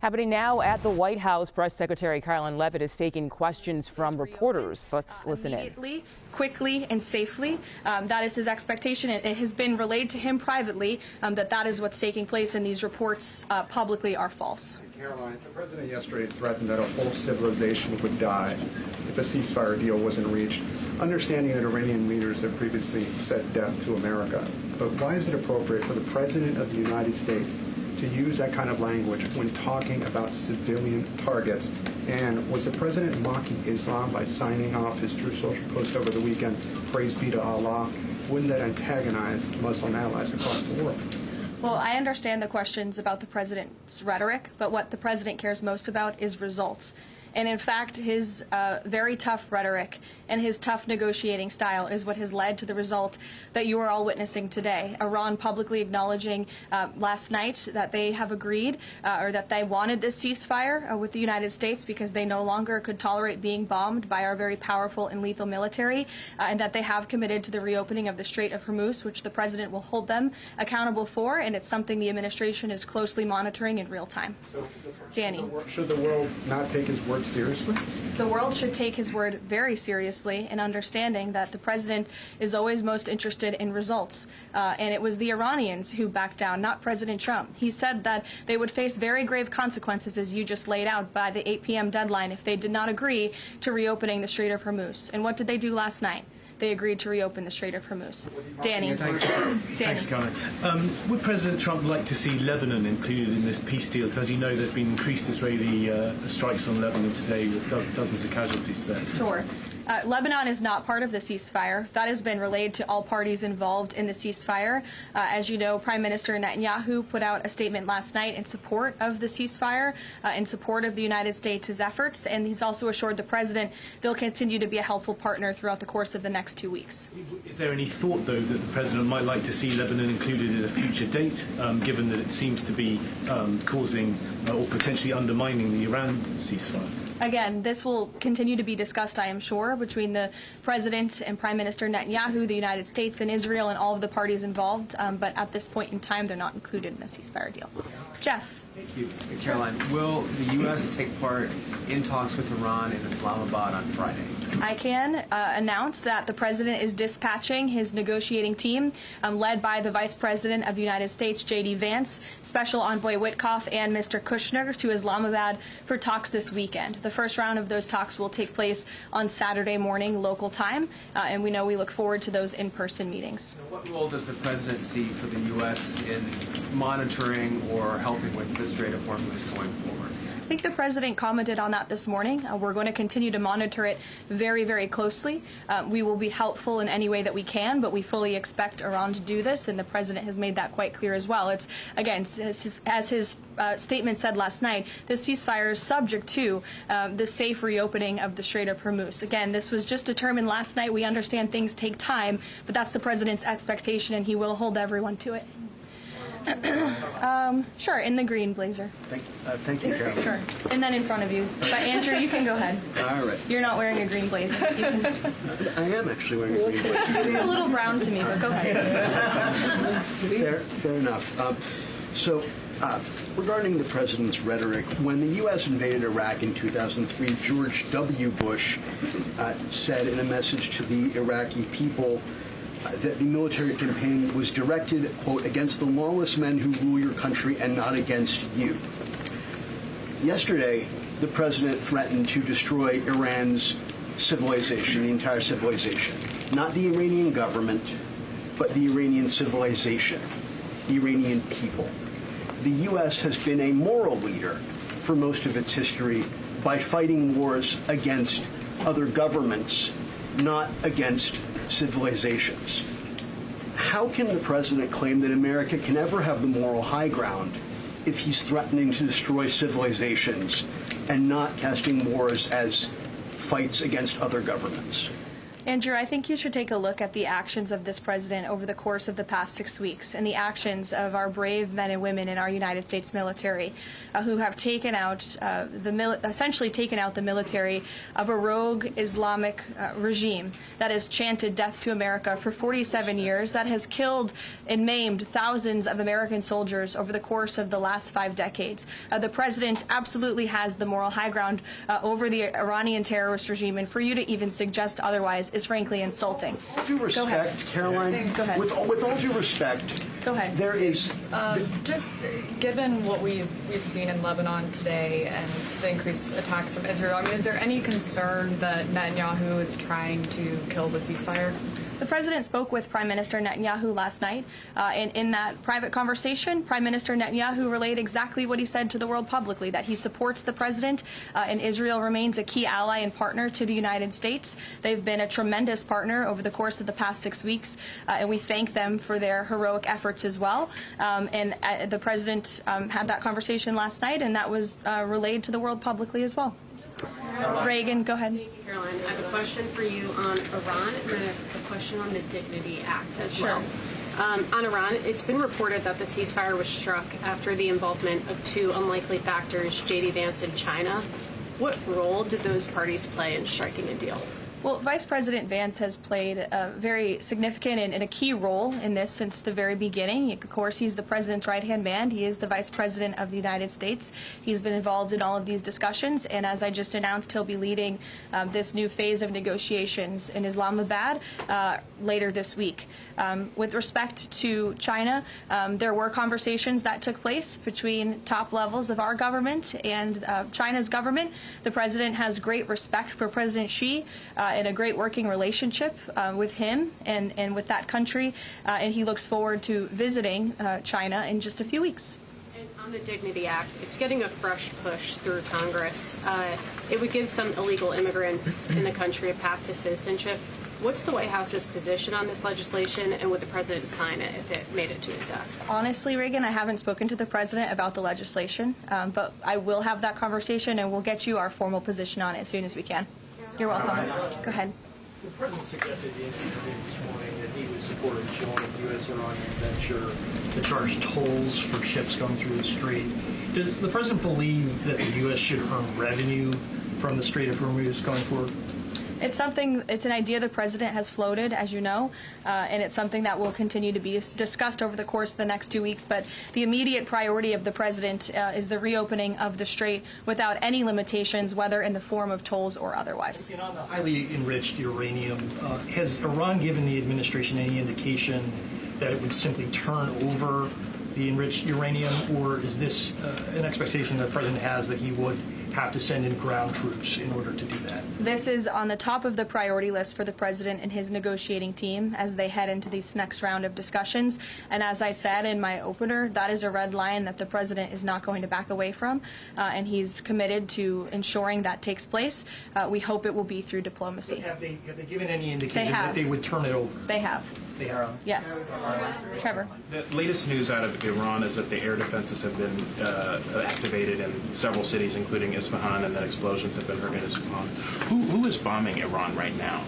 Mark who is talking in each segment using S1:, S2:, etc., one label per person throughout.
S1: Happening now at the White House, Press Secretary Karoline Leavitt is taking questions from reporters. Let's listen
S2: immediately, quickly, and safely. That is his expectation. It has been relayed to him privately that is what's taking place, and these reports publicly are false.
S3: Karoline, the president yesterday threatened that a whole civilization would die if a ceasefire deal wasn't reached, understanding that Iranian leaders have previously said death to America. But why is it appropriate for the president of the United States to use that kind of language when talking about civilian targets? And was the president mocking Islam by signing off his True Social post over the weekend, praise be to Allah? Wouldn't that antagonize Muslim allies across the world?
S2: Well, I understand the questions about the president's rhetoric, but what the president cares most about is results. And in fact, his very tough rhetoric and his tough negotiating style is what has led to the result that you are all witnessing today. Iran publicly acknowledging last night that they have agreed or that they wanted this ceasefire with the United States because they no longer could tolerate being bombed by our very powerful and lethal military, and that they have committed to the reopening of the Strait of Hormuz, which the president will hold them accountable for, and it's something the administration is closely monitoring in real time.
S3: So,
S2: Danny.
S3: Should the world not take his word seriously?
S2: The world should take his word very seriously in understanding that the president is always most interested in results. And it was the Iranians who backed down, not President Trump. He said that they would face very grave consequences, as you just laid out, by the 8 p.m. deadline if they did not agree to reopening the Strait of Hormuz. And what did they do last night? They agreed to reopen the Strait of Hormuz. Danny.
S4: Thanks, Karoline. Would President Trump like to see Lebanon included in this peace deal? As you know, there have been increased Israeli strikes on Lebanon today with dozens of casualties there.
S2: Sure. Lebanon is not part of the ceasefire. That has been relayed to all parties involved in the ceasefire. As you know, Prime Minister Netanyahu put out a statement last night in support of the ceasefire, in support of the United States' efforts, and he's also assured the president they'll continue to be a helpful partner throughout the course of the next 2 weeks.
S4: Is there any thought, though, that the president might like to see Lebanon included at a future date, given that it seems to be causing or potentially undermining the Iran ceasefire?
S2: Again, this will continue to be discussed, I am sure, between the President and Prime Minister Netanyahu, the United States and Israel, and all of the parties involved. But at this point in time, they're not included in a ceasefire deal. Jeff.
S5: Thank you. Karoline, will the U.S. take part in talks with Iran in Islamabad on Friday?
S2: I can announce that the President is dispatching his negotiating team, led by the Vice President of the United States, J.D. Vance, Special Envoy Witkoff, and Mr. Kushner to Islamabad for talks this weekend. The first round of those talks will take place on Saturday morning local time, and we look forward to those in-person meetings.
S5: What role does the President see for the U.S. in monitoring or helping with the Strait of Hormuz going forward?
S2: I think the President commented on that this morning. We're going to continue to monitor it very, very closely. We will be helpful in any way that we can, but we fully expect Iran to do this, and the President has made that quite clear as well. It's, again, as his statement said last night, this ceasefire is subject to the safe reopening of the Strait of Hormuz. Again, this was just determined last night. We understand things take time, but that's the President's expectation, and he will hold everyone to it. Sure, in the green blazer.
S3: Thank you, Karoline.
S2: Sure. And then in front of you. But Andrew, you can go ahead.
S3: All right.
S2: You're not wearing a green blazer. You can...
S3: I am actually wearing a green blazer.
S2: It's a little brown to me, but go ahead.
S3: Fair enough. Regarding the president's rhetoric, when the U.S. invaded Iraq in 2003, George W. Bush said in a message to the Iraqi people that the military campaign was directed, quote, against the lawless men who rule your country and not against you. Yesterday, the president threatened to destroy Iran's civilization, the entire civilization. Not the Iranian government, but the Iranian civilization, the Iranian people. The U.S. has been a moral leader for most of its history by fighting wars against other governments, not against civilizations. How can the president claim that America can ever have the moral high ground if he's threatening to destroy civilizations and not casting wars as fights against other governments?
S2: Andrew, I think you should take a look at the actions of this president over the course of the past 6 weeks and the actions of our brave men and women in our United States military who have taken out essentially taken out the military of a rogue Islamic regime that has chanted death to America for 47 years, that has killed and maimed thousands of American soldiers over the course of the last 5 decades. The president absolutely has the moral high ground over the Iranian terrorist regime, and for you to even suggest otherwise is frankly insulting.
S3: With all due respect, Caroline,
S2: Go ahead.
S3: with all due respect,
S2: Go ahead.
S3: there is...
S6: Just given what we've seen in Lebanon today and the increased attacks from Israel, I mean, is there any concern that Netanyahu is trying to kill the ceasefire?
S2: The president spoke with Prime Minister Netanyahu last night, and in that private conversation, Prime Minister Netanyahu relayed exactly what he said to the world publicly, that he supports the president, and Israel remains a key ally and partner to the United States. They've been a tremendous partner over the course of the past 6 weeks, and we thank them for their heroic efforts as well. And the president had that conversation last night, and that was relayed to the world publicly as well. Reagan, go ahead.
S7: Thank you, Caroline. I have a question for you on Iran, and then a question on the Dignity Act as well. On Iran, it's been reported that the ceasefire was struck after the involvement of 2 unlikely factors, J.D. Vance and China. What role did those parties play in striking a deal?
S2: Well, Vice President Vance has played a very significant and a key role in this since the very beginning. Of course, he's the president's right-hand man. He is the vice president of the United States. He's been involved in all of these discussions, and as I just announced, he'll be leading this new phase of negotiations in Islamabad later this week. With respect to China, there were conversations that took place between top levels of our government and China's government. The president has great respect for President Xi and a great working relationship with him and with that country, and he looks forward to visiting China in just a few weeks.
S7: And on the Dignity Act, it's getting a fresh push through Congress. It would give some illegal immigrants in the country a path to citizenship. What's the White House's position on this legislation, and would the president sign it if it made it to his desk?
S2: Honestly, Reagan, I haven't spoken to the president about the legislation, but I will have that conversation, and we'll get you our formal position on it as soon as we can. You're welcome. Go ahead.
S8: The president suggested in an interview this morning that he would support a joint U.S.-Iranian venture to charge tolls for ships going through the strait. Does the president believe that the U.S. should earn revenue from the Strait of Hormuz going forward?
S2: It's an idea the president has floated, as you know, and it's something that will continue to be discussed over the course of the next 2 weeks. But the immediate priority of the president is the reopening of the strait without any limitations, whether in the form of tolls or otherwise.
S8: And on the highly enriched uranium, has Iran given the administration any indication that it would simply turn over the enriched uranium, or is this an expectation that the president has that he would have to send in ground troops in order to do that?
S2: This is on the top of the priority list for the president and his negotiating team as they head into this next round of discussions. And as I said in my opener, that is a red line that the president is not going to back away from, and he's committed to ensuring that takes place. We hope it will be through diplomacy.
S8: But have they given any indication that they would turn it over?
S2: They have.
S8: They have.
S2: Yes. Trevor.
S9: The latest news out of Iran is that the air defenses have been activated in several cities, including Isfahan, and that explosions have been heard in Isfahan. Who is bombing Iran right now?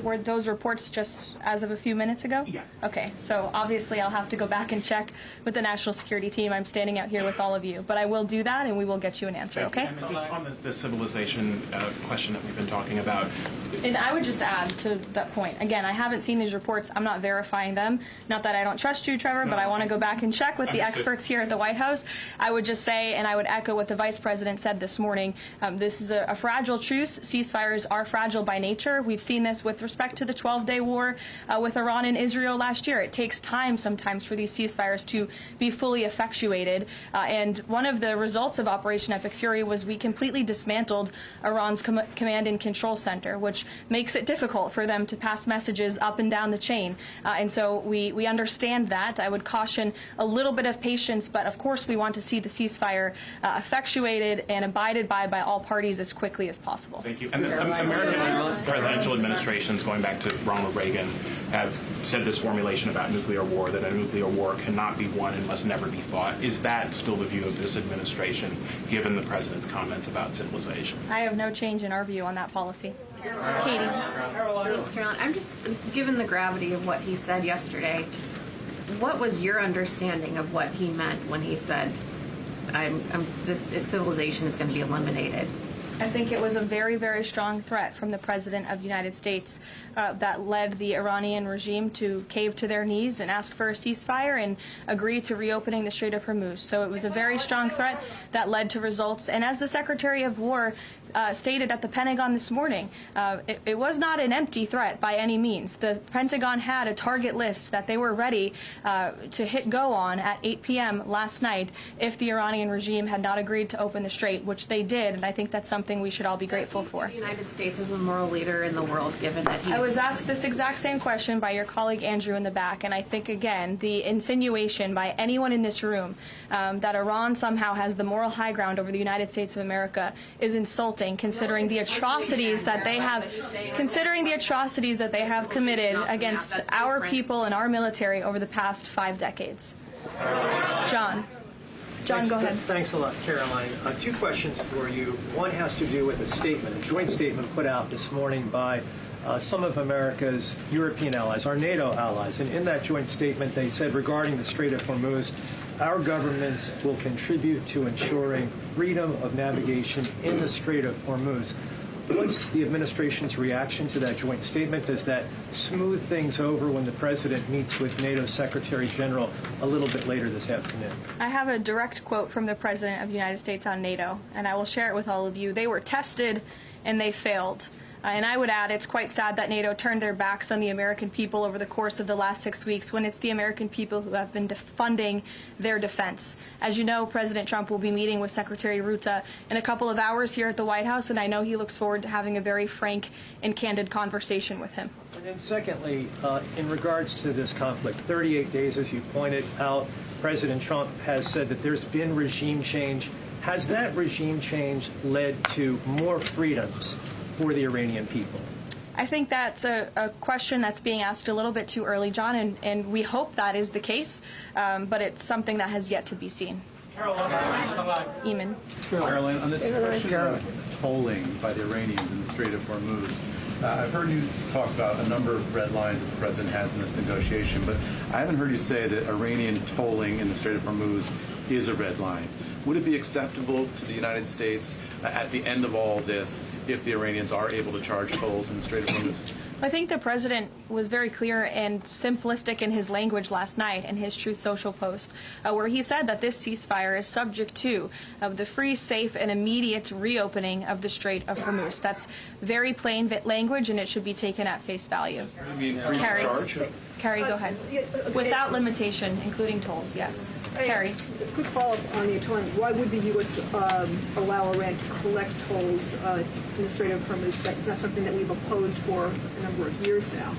S2: Were those reports just as of a few minutes ago?
S8: Yeah.
S2: Okay, so obviously I'll have to go back and check with the national security team. I'm standing out here with all of you, but I will do that, and we will get you an answer, okay?
S9: And just on the civilization question that we've been talking about.
S2: And I would just add to that point, again, I haven't seen these reports. I'm not verifying them. Not that I don't trust you, Trevor, but I want to go back and check with the experts here at the White House. I would just say, and I would echo what the Vice President said this morning, this is a fragile truce. Ceasefires are fragile by nature. We've seen this with respect to the 12-day war with Iran and Israel last year. It takes time sometimes for these ceasefires to be fully effectuated. And one of the results of Operation Epic Fury was we completely dismantled Iran's command and control center, which makes it difficult for them to pass messages up and down the chain. And so we understand that. I would caution a little bit of patience, but of course we want to see the ceasefire ceasefire effectuated and abided by all parties as quickly as possible.
S9: Thank you. And American presidential administrations, going back to Ronald Reagan, have said this formulation about nuclear war, that a nuclear war cannot be won and must never be fought. Is that still the view of this administration, given the president's comments about civilization?
S2: I have no change in our view on that policy. Katie.
S10: Thanks, Caroline. I'm just, given the gravity of what he said yesterday, what was your understanding of what he meant when he said, this civilization is going to be eliminated?
S2: I think it was a very, very strong threat from the President of the United States that led the Iranian regime to cave to their knees and ask for a ceasefire and agree to reopening the Strait of Hormuz. So it was a very strong threat that led to results. And as the Secretary of War stated at the Pentagon this morning, it was not an empty threat by any means. The Pentagon had a target list that they were ready to hit go on at 8 p.m. last night if the Iranian regime had not agreed to open the strait, which they did, and I think that's something we should all be grateful for.
S10: The United States is a moral leader in the world, given that
S2: I was asked this exact same question by your colleague Andrew in the back, and I think, again, the insinuation by anyone in this room that Iran somehow has the moral high ground over the United States of America is insulting, considering the atrocities that they have, committed against our people and our military over the past 5 decades. John, go ahead.
S11: Thanks a lot, Caroline. 2 questions for you. One has to do with a statement, a joint statement put out this morning by some of America's European allies, our NATO allies. And in that joint statement, they said regarding the Strait of Hormuz, our governments will contribute to ensuring freedom of navigation in the Strait of Hormuz. What's the administration's reaction to that joint statement? Does that smooth things over when the president meets with NATO Secretary General a little bit later this afternoon?
S2: I have a direct quote from the President of the United States on NATO, and I will share it with all of you. They were tested, and they failed. And I would add, it's quite sad that NATO turned their backs on the American people over the course of the last 6 weeks, when it's the American people who have been funding their defense. As you know, President Trump will be meeting with Secretary Ruta in a couple of hours here at the White House, and I know he looks forward to having a very frank and candid conversation with him.
S11: And then secondly, in regards to this conflict, 38 days, as you pointed out, President Trump has said that there's been regime change. Has that regime change led to more freedoms for the Iranian people?
S2: I think that's a question that's being asked a little bit too early, John, and we hope that is the case, but it's something that has yet to be seen. Eamon.
S12: Caroline, on this question of tolling by the Iranians in the Strait of Hormuz, I've heard you talk about a number of red lines that the president has in this negotiation, but I haven't heard you say that Iranian tolling in the Strait of Hormuz is a red line. Would it be acceptable to the United States at the end of all this if the Iranians are able to charge tolls in the Strait of Hormuz?
S2: I think the president was very clear and simplistic in his language last night in his Truth Social post, where he said that this ceasefire is subject to the free, safe, and immediate reopening of the Strait of Hormuz. That's very plain language, and it should be taken at face value. Carrie, go ahead. Without limitation, including tolls, yes. Carrie.
S13: Quick follow-up on the atonement. Why would the U.S. allow Iran to collect tolls from the Strait of Hormuz? That's not something that we've opposed for a number of years now.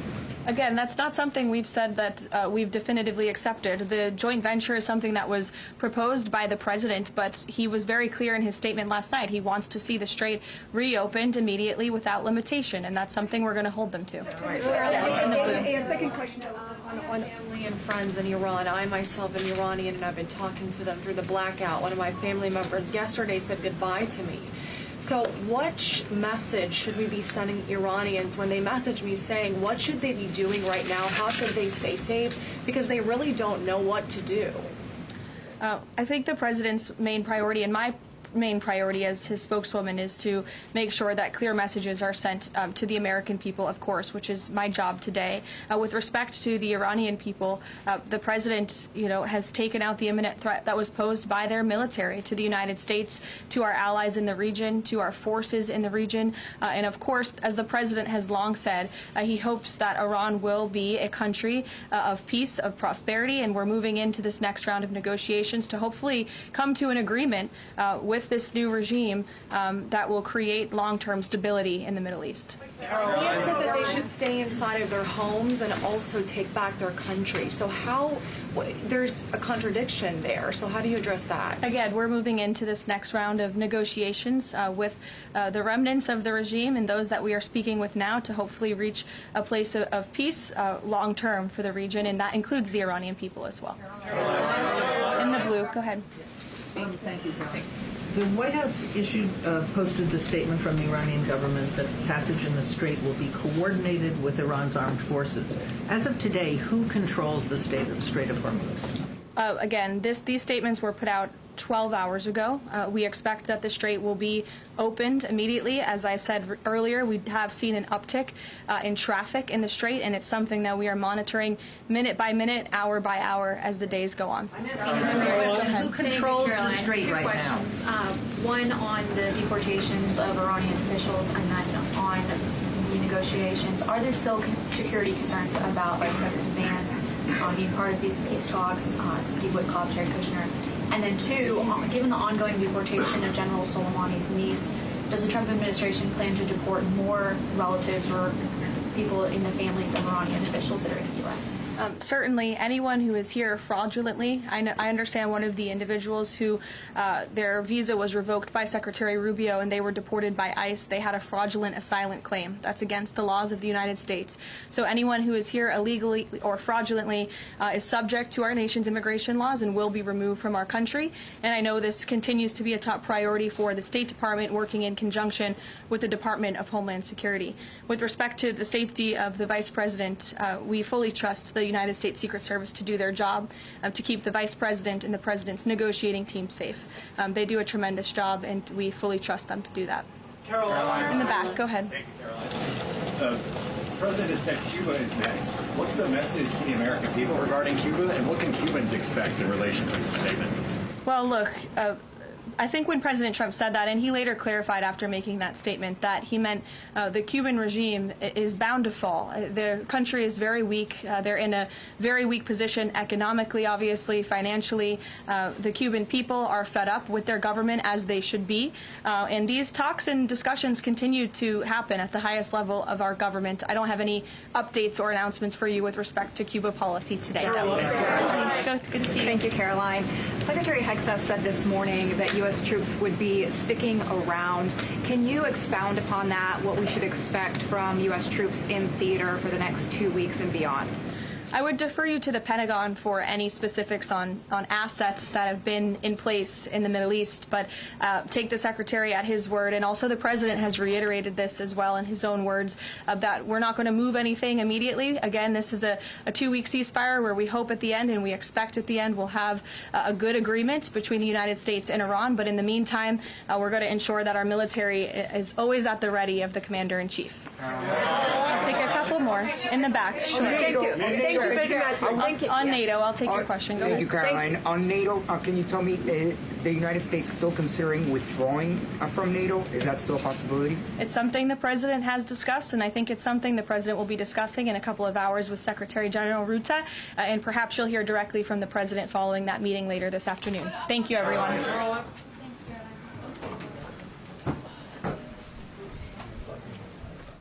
S2: Again, that's not something we've said that we've definitively accepted. The joint venture is something that was proposed by the president, but he was very clear in his statement last night. He wants to see the strait reopened immediately without limitation, and that's something we're going to hold them to.
S13: A second question
S6: on family and friends in Iran. I myself am Iranian, and I've been talking to them through the blackout. One of my family members yesterday said goodbye to me. So what message should we be sending Iranians when they message me saying what should they be doing right now? How should they stay safe? Because they really don't know what to do.
S2: I think the president's main priority, and my main priority as his spokeswoman, is to make sure that clear messages are sent to the American people, of course, which is my job today. With respect to the Iranian people, the president, has taken out the imminent threat that was posed by their military to the United States, to our allies in the region, to our forces in the region, and of course, as the president has long said, he hopes that Iran will be a country of peace, of prosperity, and we're moving into this next round of negotiations to hopefully come to an agreement with with this new regime that will create long-term stability in the Middle East.
S6: He has said that they should stay inside of their homes and also take back their country. So there's a contradiction there. So how do you address that?
S2: Again, we're moving into this next round of negotiations with the remnants of the regime and those that we are speaking with now to hopefully reach a place of peace long-term for the region, and that includes the Iranian people as well. In the blue, go ahead.
S14: Thank you, Caroline. The White House posted the statement from the Iranian government that the passage in the Strait will be coordinated with Iran's armed forces. As of today, who controls the Strait of Hormuz?
S2: Again, these statements were put out 12 hours ago. We expect that the Strait will be opened immediately. As I said earlier, we have seen an uptick in traffic in the Strait, and it's something that we are monitoring minute by minute, hour by hour as the days go on.
S14: Who controls the Strait right now?
S15: Two questions. One on the deportations of Iranian officials, and then on the negotiations. Are there still security concerns about Vice President Vance being part of these peace talks, Steve Witkoff, Jared Kushner? And then two, given the ongoing deportation of General Soleimani's niece, does the Trump administration plan to deport more relatives or people in the families of Iranian officials that are in the U.S.?
S2: Certainly, anyone who is here fraudulently. I understand one of the individuals who their visa was revoked by Secretary Rubio and they were deported by ICE. They had a fraudulent asylum claim. That's against the laws of the United States. So anyone who is here illegally or fraudulently is subject to our nation's immigration laws and will be removed from our country. And I know this continues to be a top priority for the State Department, working in conjunction with the Department of Homeland Security. With respect to the safety of the Vice President, we fully trust the United States Secret Service to do their job, to keep the Vice President and the President's negotiating team safe. They do a tremendous job, and we fully trust them to do that.
S16: Caroline.
S2: In the back, go ahead.
S16: Thank you, Caroline. The President said Cuba is next. What's the message to the American people regarding Cuba, and what can Cubans expect in relation to this statement?
S2: Well, look, I think when President Trump said that, and he later clarified after making that statement, that he meant the Cuban regime is bound to fall. The country is very weak. They're in a very weak position economically, obviously, financially. The Cuban people are fed up with their government, as they should be. And these talks and discussions continue to happen at the highest level of our government. I don't have any updates or announcements for you with respect to Cuba policy today. Good to see you.
S17: Thank you, Caroline. Secretary Hegseth said this morning that U.S. troops would be sticking around. Can you expound upon that, what we should expect from U.S. troops in theater for the next 2 weeks and beyond?
S2: I would defer you to the Pentagon for any specifics on assets that have been in place in the Middle East, but take the Secretary at his word, and also the President has reiterated this as well in his own words, that we're not going to move anything immediately. Again, this is a 2-week ceasefire where we hope at the end, and we expect at the end, we'll have a good agreement between the United States and Iran, but in the meantime, we're going to ensure that our military is always at the ready of the Commander-in-Chief. I'll take a couple more in the back. Sure.
S18: Thank you. Thank you.
S2: On NATO, I'll take your question. Go
S18: Thank you,
S2: ahead.
S18: Caroline. On NATO, can you tell me, is the United States still considering withdrawing from NATO? Is that still a possibility?
S2: It's something the President has discussed, and I think it's something the President will be discussing in a couple of hours with Secretary General Rutte, and perhaps you'll hear directly from the President following that meeting later this afternoon. Thank you, everyone.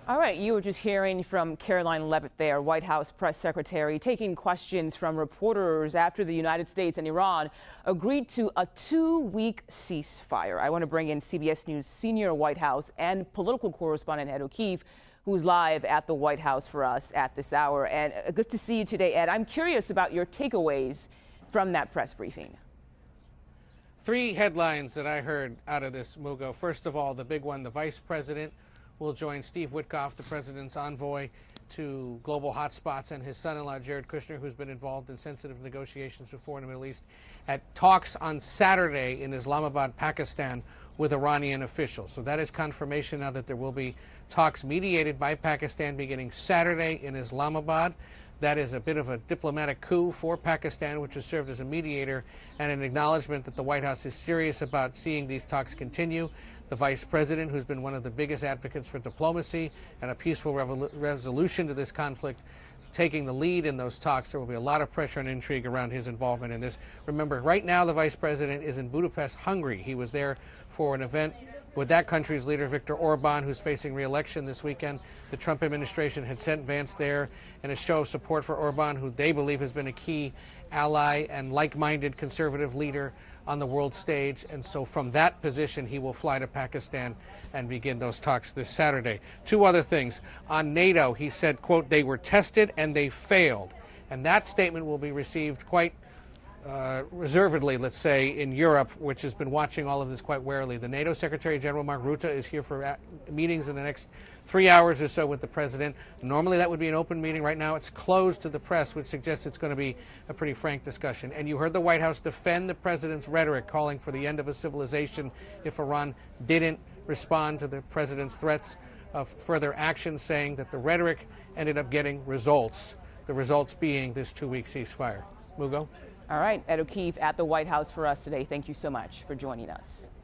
S1: All right, you were just hearing from Karoline Leavitt there, White House press secretary, taking questions from reporters after the United States and Iran agreed to a 2-week ceasefire. I want to bring in CBS News senior White House and political correspondent Ed O'Keefe, who's live at the White House for us at this hour. And good to see you today, Ed. I'm curious about your takeaways from that press briefing.
S19: 3 headlines that I heard out of this, Mugo. First of all, the big one, the Vice President will join Steve Witkoff, the President's envoy to global hotspots, and his son-in-law, Jared Kushner, who's been involved in sensitive negotiations before in the Middle East, at talks on Saturday in Islamabad, Pakistan, with Iranian officials. So that is confirmation now that there will be talks mediated by Pakistan beginning Saturday in Islamabad. That is a bit of a diplomatic coup for Pakistan, which has served as a mediator, and an acknowledgement that the White House is serious about seeing these talks continue. The Vice President, who's been one of the biggest advocates for diplomacy and a peaceful resolution to this conflict, taking the lead in those talks. There will be a lot of pressure and intrigue around his involvement in this. Remember, right now the vice president is in Budapest, Hungary. He was there for an event with that country's leader, Viktor Orban, who's facing re-election this weekend. The Trump administration had sent Vance there in a show of support for Orban, who they believe has been a key ally and like-minded conservative leader on the world stage. And so from that position, he will fly to Pakistan and begin those talks this Saturday. Two other things. On NATO, he said, quote, they were tested and they failed. And that statement will be received quite reservedly, let's say, in Europe, which has been watching all of this quite warily. The NATO Secretary General Mark Rutte is here for meetings in the next 3 hours or so with the president. Normally that would be an open meeting. Right now it's closed to the press, which suggests it's going to be a pretty frank discussion. And you heard the White House defend the president's rhetoric, calling for the end of a civilization if Iran didn't respond to the president's threats of further action, saying that the rhetoric ended up getting results, the results being this 2-week ceasefire. Mugo?
S1: All right, Ed O'Keefe at the White House for us today. Thank you so much for joining us.